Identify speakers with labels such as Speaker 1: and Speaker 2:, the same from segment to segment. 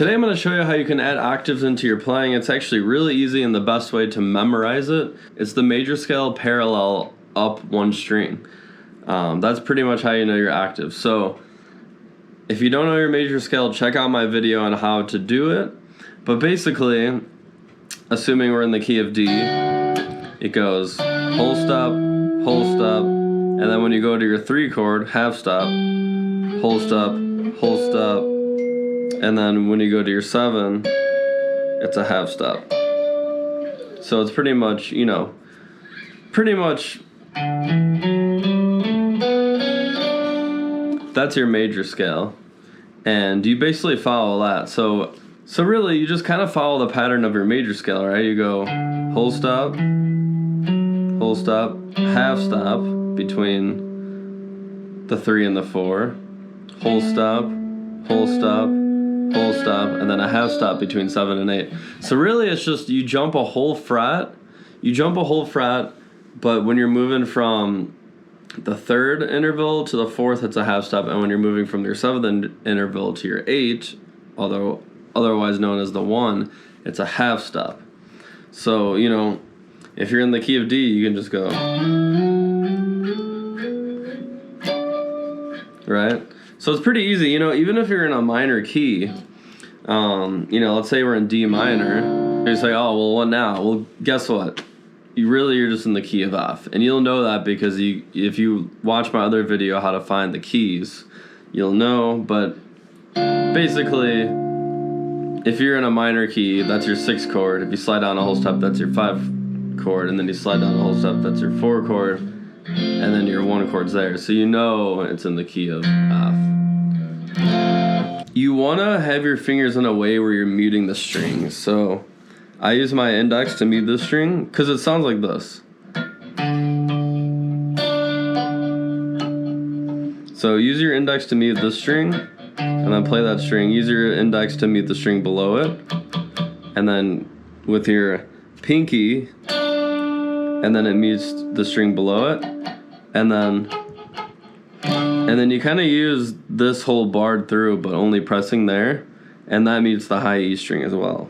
Speaker 1: Today I'm going to show you how you can add octaves into your playing. It's actually really easy, and the best way to memorize it is the major scale parallel up one string. That's pretty much how you know your octaves. So if you don't know your major scale, check out my video on how to do it. But basically, assuming we're in the key of D, it goes whole step, and then when you go to your 3 chord, half step, whole step, and then when you go to your 7, it's a half step. So it's pretty much, that's your major scale. And you basically follow that. So really, you just kind of follow the pattern of your major scale, right? You go whole step, half step between the 3 and the 4, whole step, and then a half step between 7 and 8. So really, it's just you jump a whole fret, but when you're moving from the 3rd interval to the 4th, it's a half step, and when you're moving from your 7th interval to your 8, although otherwise known as the 1, it's a half step. So, if you're in the key of D, you can just go, right? So it's pretty easy, even if you're in a minor key, let's say we're in D minor, you say, oh, well, what now? Well, guess what? You're just in the key of F. And you'll know that because if you watch my other video, how to find the keys, you'll know. But basically, if you're in a minor key, that's your 6th chord. If you slide down a whole step, that's your 5 chord. And then you slide down a whole step, that's your 4 chord. And then your 1 chord's there. So you know it's in the key of F. You want to have your fingers in a way where you're muting the strings. So I use my index to mute this string because it sounds like this. So use your index to mute this string, and then play that string. Use your index to mute the string below it, and then with your pinky, and then it mutes the string below it, and then you kind of use this whole bar through, but only pressing there, and that mutes the high E string as well.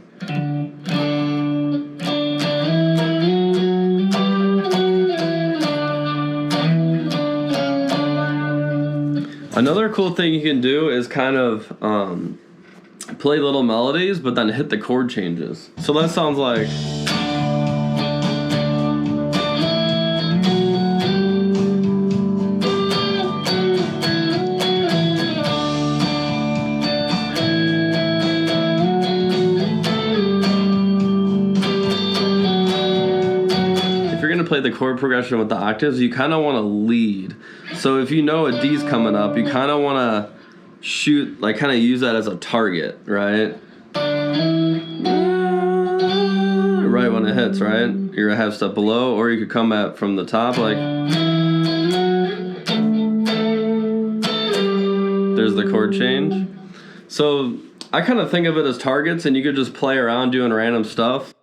Speaker 1: Another cool thing you can do is kind of play little melodies, but then hit the chord changes. So that sounds like. If you're gonna play the chord progression with the octaves, you kind of want to lead. So if you know a D's coming up, you kind of want to shoot, kind of use that as a target, right? Right when it hits, right? You're a half step below, or you could come at from the top, there's the chord change. So I kind of think of it as targets, and you could just play around doing random stuff.